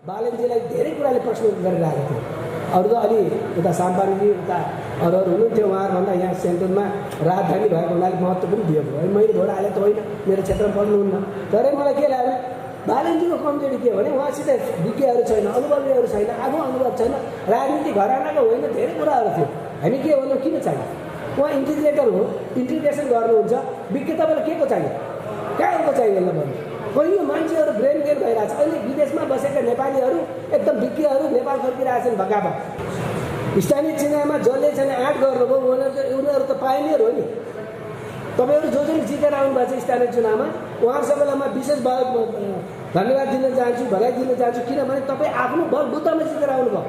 बालनजीलाई धेरै कुराले प्रश्न गरिरहेको थियो। अरू त अलि उता साम्पानीजी उता अरू हुनुहुन्थ्यो, उहाँहरूभन्दा यहाँ सेन्ट्रलमा राजधानी भएको हुनाले महत्त्व पनि दिएको हो। मैले भोट हाले त होइन, मेरो क्षेत्रमा पर्नुहुन्न। तर मलाई के लाग्यो, बालनजीको कमजोरी के हो भने उहाँसित विज्ञहरू छैन, अनुभवीहरू छैन, आफू अनुभव छैन, राजनीति घरानाको होइन, धेरै कुराहरू थियो। हामी के भन्नु किन चाहियो? उहाँ इन्टिग्रेटर हो, इन्टिग्रेसन गर्नुहुन्छ, विज्ञ तपाईँलाई के को चाहियो, कहाँको चाहियो यसलाई भन्नु? कहियो मान्छेहरू ब्रेन गेन भइरहेछ। अहिले विदेशमा बसेका नेपालीहरू एकदम विज्ञहरू नेपाल फर्किरहेछन् भगाभग। स्थानीय चुनावमा जसले चाहिँ 8 गर्नुभयो उनीहरू त पाइनियर हो नि। तपाईँहरू जो जसले जितेर आउनुभएको छ स्थानीय चुनावमा, उहाँ सबैलाई म विशेष धन्यवाद दिन चाहन्छु, भलाइ दिन चाहन्छु, किनभने तपाईँ आफ्नो बलबुतामा जितेर आउनुभयो।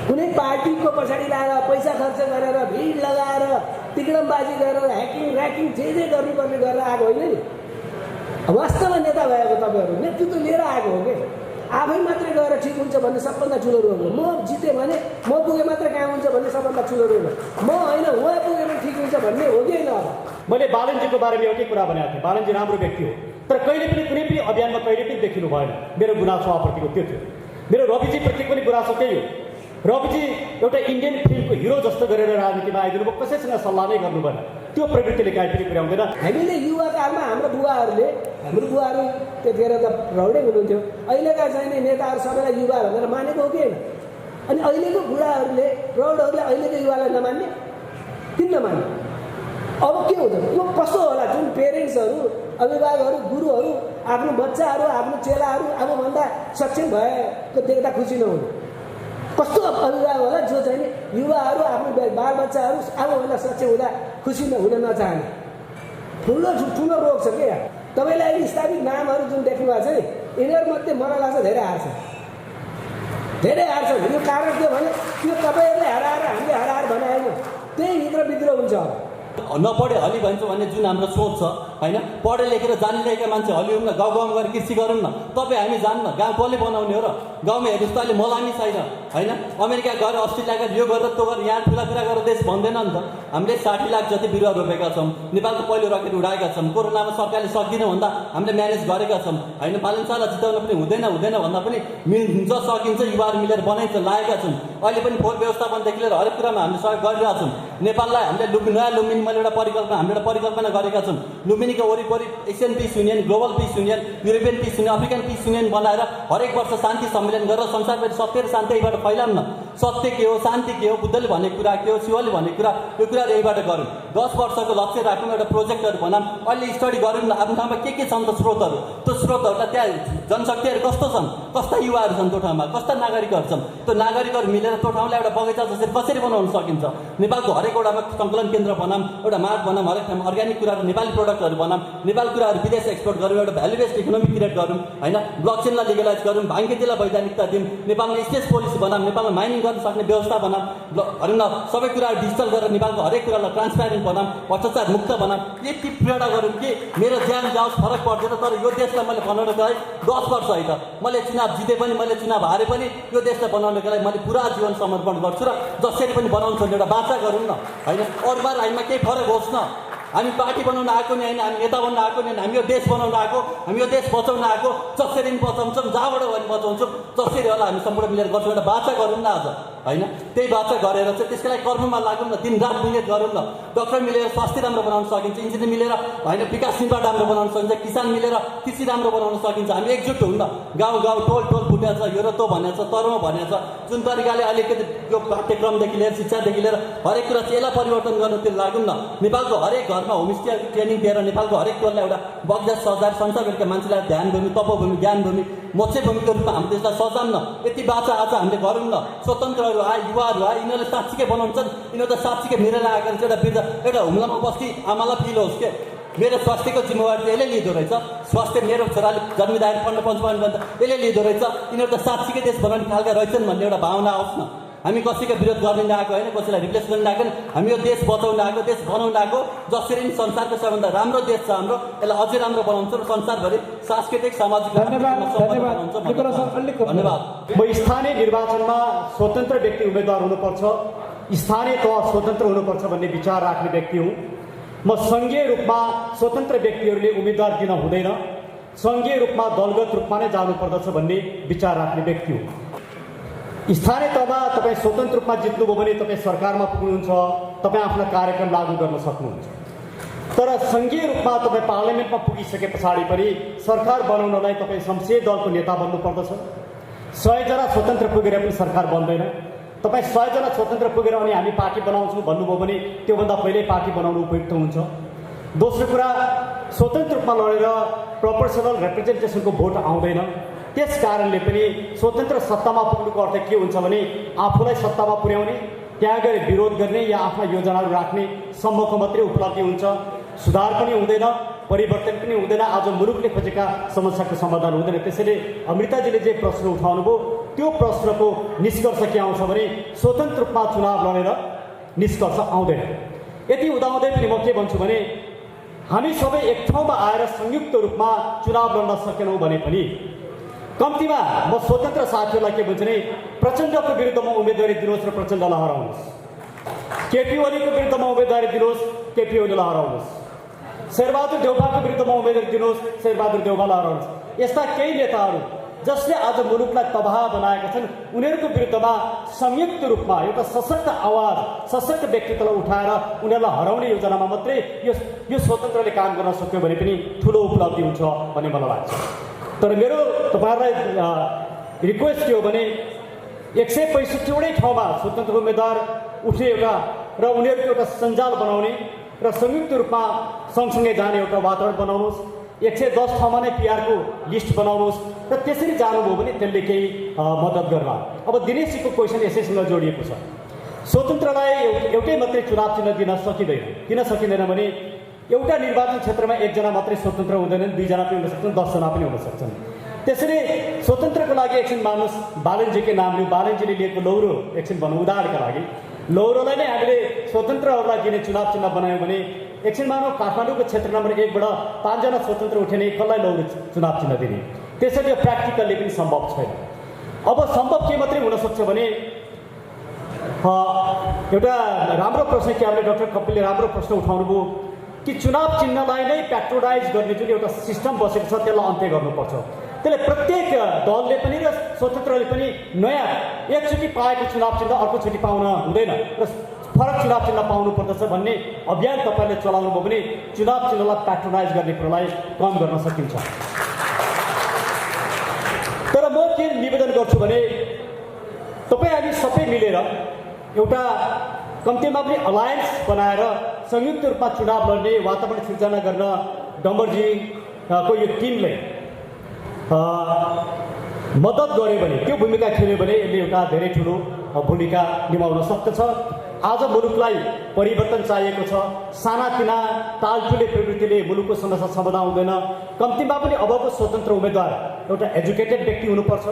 कुनै पार्टीको पछाडि लगाएर पैसा खर्च गरेर भिड लगाएर तिक्रमबाजी गरेर ह्याकिङ ऱ्याकिङ जे गर्नुपर्ने गरेर आएको होइन नि। वास्तवमा नेता भएको तपाईँहरू नेतृत्व लिएर आएको हो कि आफै मात्रै गएर ठिक हुन्छ भन्ने सबभन्दा ठुलो रोग हो। म जितेँ भने म पुगे मात्र कहाँ हुन्छ भन्ने सबभन्दा ठुलो रोग हो। म होइन उहाँ पुगे भने ठिक हुन्छ भन्ने हो कि होइन? अब मैले बालनजीको बारेमा एउटै कुरा भनेको थिएँ, बालनजी राम्रो व्यक्ति हो, तर कहिले पनि कुनै पनि अभियानमा कहिले पनि देखिनु भएन। मेरो गुनासो उहाँप्रतिको त्यो थियो। मेरो रविजीप्रति पनि गुनासो त्यही हो। रविजी एउटा इन्डियन फिल्मको हिरो जस्तो गरेर राजनीतिमा आइदिनु भयो, कसैसँग सल्लाह नै गर्नु भएन। त्यो प्रवृत्तिले काहीँ पनि पुर्याउँदैन। हामीले युवाकालमा हाम्रो बुवाहरू त्यतिखेर त प्रौढै हुनुहुन्थ्यो, अहिलेका चाहिने नेताहरू सबैलाई युवा भनेर मानेको हो कि होइन? अनि अहिलेको बुढाहरूले प्रौढहरूले अहिलेको युवालाई नमान्ने, किन नमान्ने? अब के हुँदैन? यो कस्तो होला? जुन पेरेन्ट्सहरू, अभिभावकहरू, गुरुहरू आफ्नो बच्चाहरू, आफ्नो चेलाहरू आफूभन्दा सक्षम भएको देख्दा खुसी नहुनु, कस्तो अभिभावक होला जो चाहिँ युवाहरू आफ्नो बालबच्चाहरू आफूभन्दा सक्षम हुँदा खुसी हुन नचाहने? ठुलो रोग छ क्या। तपाईँलाई अहिले स्थापित नामहरू जुन देख्नु भएको छ नि, यिनीहरूमध्ये मलाई लाग्छ धेरै हार्छ। यो कारण के भने त्यो तपाईँहरूले हराएर हामीले हराएर बनाएन, त्यही भित्र विद्रोह हुन्छ। नपढे हली भन्छ भन्ने जुन हाम्रो सोच छ होइन, पढे लेखेर जानिरहेका मान्छे हलिउँ न, गाउँ गाउँमा गएर कृषि गरौँ न। तपाईँ हामी जान्न, गाउँ कसले बनाउने हो र? गाउँमा हेर्नुहोस् त अहिले मलामी छैन होइन। अमेरिका गएर अस्ट्रेलिया गएर यो गरेर त्यो गरेर यहाँ ठुला कुरा गरेर देश भन्दैन नि त। हामीले 60 लाख जति बिरुवा रोपेका छौँ, नेपालको पहिलो रकेट उडाएका छौँ, कोरोनामा सरकारले सक्दिन भन्दा हामीले म्यानेज गरेका छौँ होइन। बालनशाला जिताउन पनि हुँदैन भन्दा पनि मिल्छ, सकिन्छ, युवाहरू मिलेर बनाइन्छ लागेका छौँ। अहिले पनि फोहोर व्यवस्थापनदेखि लिएर हरेक कुरामा हामीले सहयोग गरिरहेका छौँ। नेपाललाई हामीले नयाँ लुम्बिनी मैले एउटा परिकल्पना गरेका छौँ। लुम्बिनीको वरिपरि Asian peace union, global peace union, European peace union, African peace union बनाएर हरेक वर्ष शान्ति सम्मेलन गरेर संसारभरि सत्य र शान्तिबाट फैलाउँ न। सत्य के हो, शान्ति के हो, बुद्धले भनेको कुरा के हो, शिवले भनेको कुरा, यो कुराहरू यहीबाट गरौँ। 10 वर्षको लक्ष्य राखौँ, एउटा प्रोजेक्टहरू बनाऊँ, अहिले स्टडी गरौँ न। आफ्नो ठाउँमा के छन् त स्रोतहरू, त्यो स्रोतहरूलाई त्यहाँ जनशक्तिहरू कस्तो छन्, कस्ता युवाहरू छन् त्यो ठाउँमा, कस्ता नागरिकहरू छन्, त्यो नागरिकहरू मिलेर त्यो ठाउँलाई एउटा बगैँचा जसरी कसरी बनाउन सकिन्छ। नेपालको हरेक वडामा सङ्कलन केन्द्र बनाऊँ, एउटा मार्ट बनाऊँ, हरेक ठाउँमा अर्ग्यानिक कुराहरू, नेपाली प्रडक्टहरू बनाऊँ, नेपाली कुराहरू विदेश एक्सपोर्ट गरौँ, एउटा भ्यालु बेस्ड इकोनोमी क्रिएट गरौँ होइन। ब्लकचेनलाई लिगलाइज गरौँ, भाङखेतीलाई वैधानिकता दिउँ, नेपालमा स्पेस पोलिसी बनाऊँ, नेपालमा माइनिङ गर्न सक्ने व्यवस्था बनाऊँ, भनौँ न सबै कुराहरू डिजिटल गरेर नेपालको हरेक कुरालाई ट्रान्सप्यारेन्ट बनाऊँ, भ्रष्टाचार मुक्त बनाऊँ। यति पीडा गरौँ कि मेरो ज्यान जाओस्, फरक पर्दैन। तर यो देशलाई मैले बनाउनको लागि 10 वर्ष होइन, मैले चुनाव जिते पनि, मैले चुनाव हारे पनि, यो देशलाई बनाउनको लागि मैले पुरा जीवन समर्पण गर्छु र जसरी पनि बनाउँछु एउटा बाचा गरौँ न होइन। अरूबार हामीमा केही फरक होस् न। हामी पार्टी बनाउन आएको नि होइन, हामी नेता बन्न आएको नि होइन, हामी यो देश बनाउन आएको, हामी यो देश बचाउन आएको। जसरी पनि बचाउँछौँ, जहाँबाट पनि बचाउँछौँ, जसरी होला हामी सम्पूर्ण मिलेर गर्छौँ, एउटा बाचा गरौँ न आज होइन। त्यही बाचा गरेर चाहिँ त्यसको लागि कर्ममा लागौँ न, दिनरात मिहिनेत गरौँ न। डक्टर मिलेर स्वास्थ्य राम्रो बनाउन सकिन्छ, इन्जिनियर मिलेर होइन विकास निर्माण राम्रो बनाउन सकिन्छ, किसान मिलेर कृषि राम्रो बनाउन सकिन्छ। हामी एकजुट हुन् न। गाउँ गाउँ टोल फुटेको छ, यो र त्यो भनेको छ, तरमा भनेको छ। जुन तरिकाले अलिकति यो पाठ्यक्रमदेखि लिएर शिक्षादेखि लिएर हरेक कुरा चाहिँ यसलाई परिवर्तन गर्नुतिर लागौँ न। नेपालको हरेक घरमा होमस्टे ट्रेनिङ दिएर नेपालको हरेक टोललाई एउटा बगैँचा सजाएर संसारभरिका मान्छेलाई ध्यान भूमि, तपोभूमि, ज्ञान भूमि, मोक्ष भूमिको रूपमा हामी त्यसलाई सजाऊँ न। यति बाचा आज हामीले गरौँ न। स्वतन्त्रहरू आए, युवाहरू आए, यिनीहरूले साँच्चीकै बनाउँछन्, यिनीहरू त साँच्चीकै मिलेर आएको एउटा वृद्ध एउटा हुम्लामा बस्ती आमालाई फिल होस् के मेरो स्वास्थ्यको जिम्मेवारी यसले लिँदो रहेछ। स्वास्थ्य मेरो छोराले जन्मिँदाखेरि 55 भन्दा यसले लिँदो रहेछ। यिनीहरू त साँच्चीकै देश बनाउने खालका रहेछन् भन्ने एउटा भावना आओस् न। हामी कसैको विरोध गर्न आएको होइन, कसैलाई रिप्लेस गर्न आएको होइन। हामी यो देश बचाउन आएको, देश बनाउन आएको। जसरी पनि संसारको सबैभन्दा राम्रो देश छ हाम्रो, यसलाई अझै राम्रो बनाउँछौँ र संसारभरि सांस्कृतिक सामाजिक धन्यवाद। म स्थानीय निर्वाचनमा स्वतन्त्र व्यक्ति उम्मेदवार हुनुपर्छ, स्थानीय तह स्वतन्त्र हुनुपर्छ भन्ने विचार राख्ने व्यक्ति हुँ। म सङ्घीय रूपमा स्वतन्त्र व्यक्तिहरूले उम्मेदवार दिन हुँदैन। सङ्घीय रूपमा दलगत रूपमा नै जानुपर्दछ भन्ने विचार राख्ने व्यक्ति हो। स्थानीय तहमा तपाईँ स्वतन्त्र रूपमा जित्नुभयो भने तपाईँ सरकारमा पुग्नुहुन्छ, तपाईँ आफ्नो कार्यक्रम लागू गर्न सक्नुहुन्छ। तर सङ्घीय रूपमा तपाईँ पार्लियामेन्टमा पुगिसके पछाडि पनि सरकार बनाउनलाई तपाईँ संसदीय दलको नेता बन्नुपर्दछ। 100 जना स्वतन्त्र पुगेर पनि सरकार बन्दैन। तपाईँ 100 जना स्वतन्त्र पुगेर अनि हामी पार्टी बनाउँछौँ भन्नुभयो भने त्योभन्दा पहिल्यै पार्टी बनाउनु उपयुक्त हुन्छ। दोस्रो कुरा, स्वतन्त्र रूपमा लडेर प्रोपोर्सनल रिप्रेजेन्टेसनको भोट आउँदैन। त्यस कारणले पनि स्वतन्त्र सत्तामा पुग्नुको अर्थ के हुन्छ भने आफूलाई सत्तामा पुर्याउने, त्यहाँ गएर विरोध गर्ने या आफ्ना योजनाहरू राख्ने सम्मको मात्रै उपलब्धि हुन्छ। सुधार पनि हुँदैन, परिवर्तन पनि हुँदैन, आज मुलुकले खोजेका समस्याको समाधान हुँदैन। त्यसैले अमृताजीले जे प्रश्न उठाउनुभयो त्यो प्रश्नको निष्कर्ष के आउँछ भने स्वतन्त्र रूपमा चुनाव लडेर निष्कर्ष आउँदैन। यति हुँदाहुँदै पनि म के भन्छु भने हामी सबै एक ठाउँमा आएर संयुक्त रूपमा चुनाव लड्न सकेनौँ भने पनि कम्तीमा म स्वतन्त्र साथीहरूलाई के भन्छु भने प्रचण्डको विरुद्धमा उम्मेदवारी दिनुहोस् र प्रचण्डलाई हराउनुहोस्। केपी ओलीको विरुद्धमा उम्मेदवारी दिनुहोस्, केपी ओलीलाई हराउनुहोस्। शेरबहादुर देउवाको विरुद्धमा उम्मेदवारी दिनुहोस्, शेरबहादुर देउवालाई हराउनुहोस्। यस्ता केही नेताहरू जसले आज मुलुकलाई तबाह बनाएका छन् उनीहरूको विरुद्धमा संयुक्त रूपमा एउटा सशक्त आवाज, सशक्त व्यक्तित्वलाई उठाएर उनीहरूलाई हराउने योजनामा मात्रै यो स्वतन्त्रले काम गर्न सक्यो भने पनि ठुलो उपलब्धि हुन्छ भन्ने मलाई लाग्छ। तर मेरो तपाईँहरूलाई रिक्वेस्ट के हो भने 165वटै ठाउँमा स्वतन्त्र उम्मेदवार उठ्ने एउटा र उनीहरूको एउटा सञ्जाल बनाउने र संयुक्त रूपमा सँगसँगै जाने एउटा वातावरण बनाउनुहोस्। 110 ठाउँमा नै पिआरको लिस्ट बनाउनुहोस् र त्यसरी जानुभयो भने त्यसले केही मद्दत गर्ला। अब दिनेशजीको क्वेसन यसैसँग जोडिएको छ। स्वतन्त्रलाई एउटै मात्रै चुनाव चिन्ह दिन सकिँदैन। किन सकिँदैन भने एउटा निर्वाचन क्षेत्रमा 1 जना मात्रै स्वतन्त्र हुँदैनन्, 2 जना पनि हुन सक्छन्, 10 जना पनि हुन सक्छन्। त्यसैले स्वतन्त्रको लागि एकछिन मान्नुहोस्, बालनजीकै नाम लिउँ, बालनजीले लिएको लौरो एकछिन भनौँ उदाहरणका लागि लौरोलाई नै हामीले स्वतन्त्रहरूलाई दिने चुनाव चिन्ह बनायौँ भने एकछिन मानौँ काठमाडौँको क्षेत्र नम्बर 1 बाट 5 जना स्वतन्त्र उठे नै कसलाई लौरो चुनाव चिन्ह दिने? त्यसैले यो प्र्याक्टिकल्ली पनि सम्भव छैन। अब सम्भव के मात्रै हुनसक्छ भने एउटा राम्रो प्रश्न के हामीले डाक्टर कपिलले राम्रो प्रश्न उठाउनुभयो कि चुनाव चिन्हलाई नै प्याट्रोनाइज गर्ने जुन एउटा सिस्टम बसेको छ त्यसलाई अन्त्य गर्नुपर्छ। त्यसले प्रत्येक दलले पनि र स्वतन्त्रले पनि नयाँ एकचोटि पाएको चुनाव चिन्ह अर्कोचोटि पाउन हुँदैन र फरक चुनाव चिन्ह पाउनु पर्दछ भन्ने अभियान तपाईँले चलाउनु भयो भने चुनाव चिन्हलाई प्याट्रोनाइज गर्ने कुरालाई कम गर्न सकिन्छ। तर म के निवेदन गर्छु भने तपाईँ हामी सबै मिलेर एउटा कम्तीमा पनि अलायन्स बनाएर संयुक्त रूपमा चुनाव लड्ने वातावरण सिर्जना गर्न डम्बरजीको यो टिमले मद्दत गर्यो भने, त्यो भूमिका खेल्यो भने यसले एउटा धेरै ठुलो भूमिका निभाउन सक्दछ। आज मुलुकलाई परिवर्तन चाहिएको छ। सानातिना टालटुले प्रवृत्तिले मुलुकको समस्या समाधान हुँदैन। कम्तीमा पनि अबको स्वतन्त्र उम्मेदवार एउटा एजुकेटेड व्यक्ति हुनुपर्छ।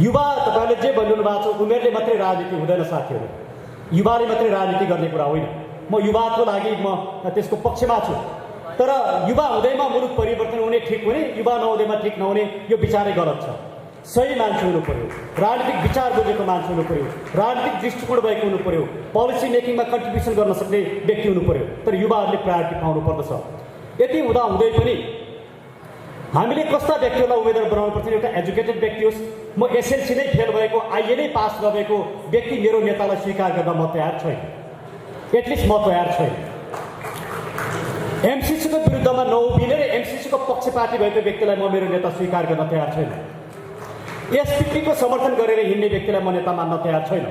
युवा तपाईँहरूले जे भन्नु भएको छ उमेरले मात्रै राजनीति हुँदैन साथीहरू, युवाले मात्रै राजनीति गर्ने कुरा होइन। म युवाको लागि म त्यसको पक्षमा छु। तर युवा हुँदैमा मुलुक परिवर्तन हुने ठिक हुने, युवा नहुँदैमा ठिक नहुने यो विचारै गलत छ। सही मान्छे हुनु पर्यो, राजनीतिक विचार बुझेको मान्छे हुनु पर्यो, राजनीतिक दृष्टिकोण भएको हुनु पर्यो, पोलिसी मेकिङमा कन्ट्रिब्युसन गर्न सक्ने व्यक्ति हुनु पर्यो। तर युवाहरूले प्रायोरिटी पाउनु पर्दछ। यति हुँदा हुँदै पनि हामीले कस्ता व्यक्तिहरूलाई उम्मेदवार बनाउनु पर्छ? एउटा एजुकेटेड व्यक्ति होस्। म एसएलसी नै फेल भएको, आइए नै पास नभएको व्यक्ति मेरो नेतालाई स्वीकार गर्न म तयार छैन। एटलिस्ट म तयार छैन। एमसिसीको विरुद्धमा नउभिने र एमसिसीको पक्षपाती भएको व्यक्तिलाई म मेरो नेता स्वीकार गर्न तयार छैन। एसपिपीको समर्थन गरेर हिँड्ने व्यक्तिलाई म नेता मान्न तयार छैन।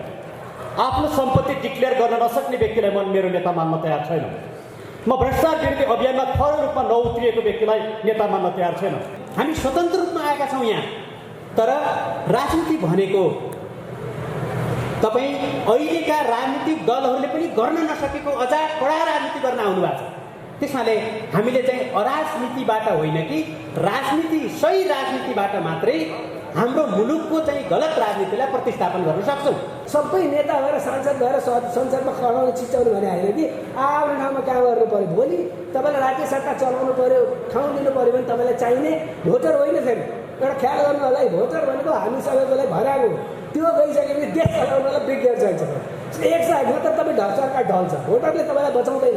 आफ्नो सम्पत्ति डिक्लेयर गर्न नसक्ने व्यक्तिलाई म मेरो नेता मान्न तयार छैन। म भ्रष्टाचार विरुद्ध अभियानमा खर रूपमा नउत्रिएको व्यक्तिलाई नेता मान्न तयार छैन। हामी स्वतन्त्र रूपमा आएका छौँ यहाँ, तर राजनीति भनेको तपाईँ अहिलेका राजनीतिक दलहरूले पनि गर्न नसकेको अझ कडा राजनीति गर्न आउनु भएको छ। त्यसमाले हामीले चाहिँ अराजनीतिबाट होइन कि राजनीति, सही राजनीतिबाट मात्रै हाम्रो मुलुकको चाहिँ गलत राजनीतिलाई प्रतिस्थापन गर्न सक्छौँ। सबै नेता भएर सांसद भएर संसदमा खडाउन चिच्याउनु भने होइन कि आफ्नो ठाउँमा काम गर्नु पऱ्यो। भोलि तपाईँलाई राज्य सरकार चलाउनु पऱ्यो, ठाउँ दिनु पऱ्यो भने तपाईँलाई चाहिने भोटर होइन फेरि। एउटा ख्याल गर्नु होला, भोटर भनेको हामी सबैकोलाई भराएको हो। त्यो गइसकेपछि देश चलाउनलाई विज्ञान चाहिन्छ। एक साइडमा त तपाईँ सरकार ढल्छ, भोटरले तपाईँलाई बचाउँदैन।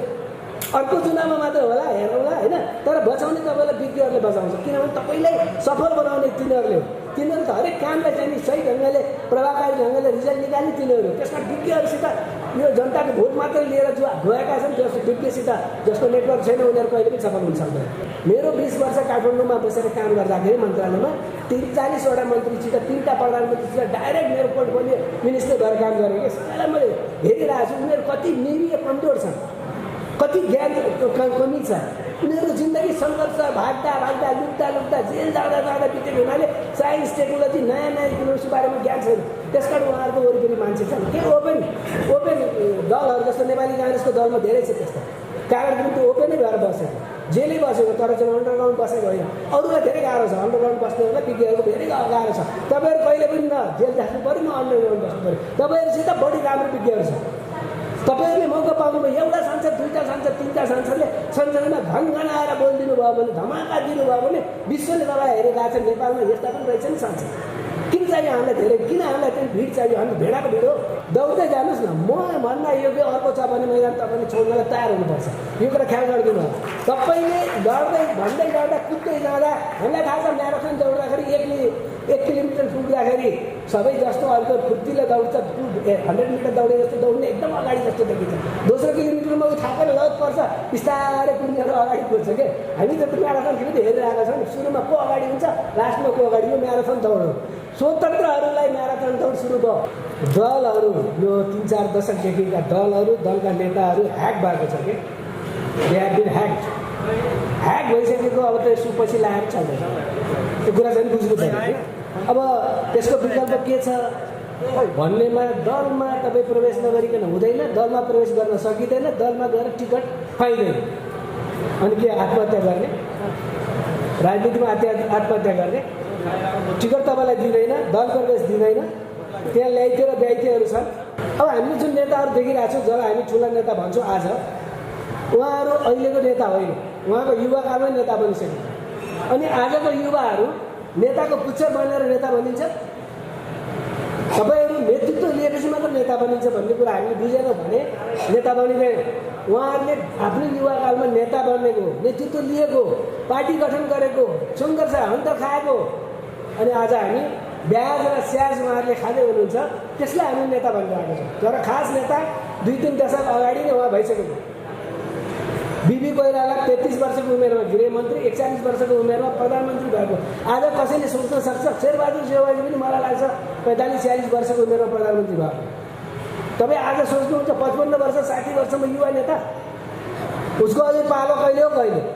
अर्को चुनावमा मात्र होला हेरौँला होइन। तर बचाउने तपाईँलाई विज्ञहरूले बचाउँछ, किनभने तपाईँलाई सफल बनाउने तिनीहरूले हो। तिनीहरू त हरेक कामलाई चाहिँ नि सही ढङ्गले प्रभावकारी ढङ्गले रिजल्ट निकाल्ने तिनीहरू हो। त्यसमा विज्ञहरूसित यो जनताको भोट मात्र लिएर जो गएका छन् जस्तो विज्ञसित जस्तो नेटवर्क छैन उनीहरू कहिले पनि सफल हुन सक्दैन। मेरो 20 वर्ष काठमाडौँमा बसेर काम गर्दाखेरि मन्त्रालयमा 40वटा मन्त्रीसित 3टा प्रधानमन्त्रीसित डाइरेक्ट मेरो पोर्टफोलियो मिनिस्टर भएर काम गरेँ कि सबैलाई मैले हेरिरहेको छु उनीहरू कति निरीह कमजोर छन्, कति ज्ञान कमी छ। उनीहरूको जिन्दगी सङ्घर्ष भाग्दा भाग्दा लुक्दा जेल जाँदा बितेको हुनाले साइन्स टेक्नोलोजी नयाँ इकोनोमिक्सको बारेमा ज्ञान छैन। त्यस कारण उहाँहरूको वरिपरि मान्छे छन् के ओपन दलहरू जस्तो नेपाली काङ्ग्रेसको दलमा धेरै छ त्यस्तो कारण पनि त्यो ओपनै भएर बसेको जेलै बसेको तर चाहिँ अन्डरग्राउन्ड बसेको होइन। अरूलाई धेरै गाह्रो छ, अन्डरग्राउन्ड बस्नेहरूलाई विज्ञहरूको धेरै गाह्रो छ। तपाईँहरू कहिले पनि न जेल जानु पऱ्यो न अन्डरग्राउन्ड बस्नु पऱ्यो। तपाईँहरूसित बढी राम्रो विज्ञहरू छ। तपाईँहरूले मौका पाउनुभयो एउटा सांसद 2टा सांसद 3टा सांसदले संसदमा घनघनाएर बोलिदिनु भयो भने धमाका दिनुभयो भने विश्वले तपाईँ हेरिरहेको छ नेपालमा यस्ता पनि रहेछ नि सांसद। किन चाहियो हामीलाई धेरै, किन हामीलाई त्यो भिड चाहियो? हामी भेडाको भिड हो। दौड्दै जानुहोस् न, म भन्दा योग्य अर्को छ भने मैदान तपाईँले छोड्नलाई तयार हुनुपर्छ। यो कुरा ख्याल गरिदिनु होला। तपाईँले दौड्दै भन्दै गर्दा कुद्दै जाँदा हामीलाई थाहा छ म्याराथन दौड्दाखेरि 1 किलोमिटर पुग्दाखेरि सबै जस्तो अर्को फुर्तीले दौड्छ 100 मिटर दौडे जस्तो दौड्ने एकदम अगाडि जस्तो देखिन्छ। दोस्रो किलोमिटरमा ऊ थापेर लत पर्छ बिस्तारै कुद्नेर अगाडि कुद्छ के। हामी त म्याराथन फेरि हेरिरहेका छौँ सुरुमा को अगाडि हुन्छ लास्टमा को अगाडि। यो म्याराथन दौड हो। स्वतन्त्रहरूलाई म्याराथन दौड सुरु भयो। दलहरू यो 3-4 दशकदेखिका दलहरू दलका नेताहरू ह्याक भएको छ कि दे हेभ बिन ह्याक भइसकेको। अब त्यो सुपछि लाएर चल्दैछ त्यो कुरा चाहिँ बुझ्नु पर्यो। अब त्यसको विकल्प के छ भन्नेमा दलमा तपाईँ प्रवेश नगरिकन हुँदैन, दलमा प्रवेश गर्न सकिँदैन, दलमा गएर टिकट पाइँदैन। अनि के आत्महत्या गर्ने, राजनीतिमा आत्महत्या गर्ने, टिकट तपाईँलाई दिँदैन, दल प्रवेश दिँदैन, त्यहाँ ल्याइते र ब्याइतेहरू छन्। अब हामीले जुन नेताहरू देखिरहेको छौँ जसलाई हामी ठुला नेता भन्छौँ आज उहाँहरू अहिलेको नेता होइन, उहाँको युवाकालमै नेता बनिसक्यो। अनि आजको युवाहरू नेताको पुच्छर बनेर नेता बनिन्छ। तपाईँहरू नेतृत्व लिएपछि मात्र नेता बनिन्छ भन्ने कुरा हामीले बुझेनौँ भने नेता बनिँदैन। उहाँहरूले आफ्नो युवाकालमा नेता बनेको, नेतृत्व लिएको, पार्टी गठन गरेको, सङ्घर्ष हन्त खाएको, अनि आज हामी ब्याज र स्याज उहाँहरूले खाँदै हुनुहुन्छ। त्यसलाई हामी नेता बनिरहेको छौँ। तर खास नेता 2-3 दशक अगाडि नै उहाँ भइसकेको। बिबी कोइराला 33 वर्षको उमेरमा गृहमन्त्री, 41 वर्षको उमेरमा प्रधानमन्त्री भएको। आज कसैले सोच्न सक्छ शेरबहादुर सेवाजी पनि मलाई लाग्छ 45-46 वर्षको उमेरमा प्रधानमन्त्री भएको। तपाईँ आज सोच्नुहुन्छ 55 वर्ष 60 वर्षमा युवा नेता, उसको अझै पालो कहिले हो कहिले।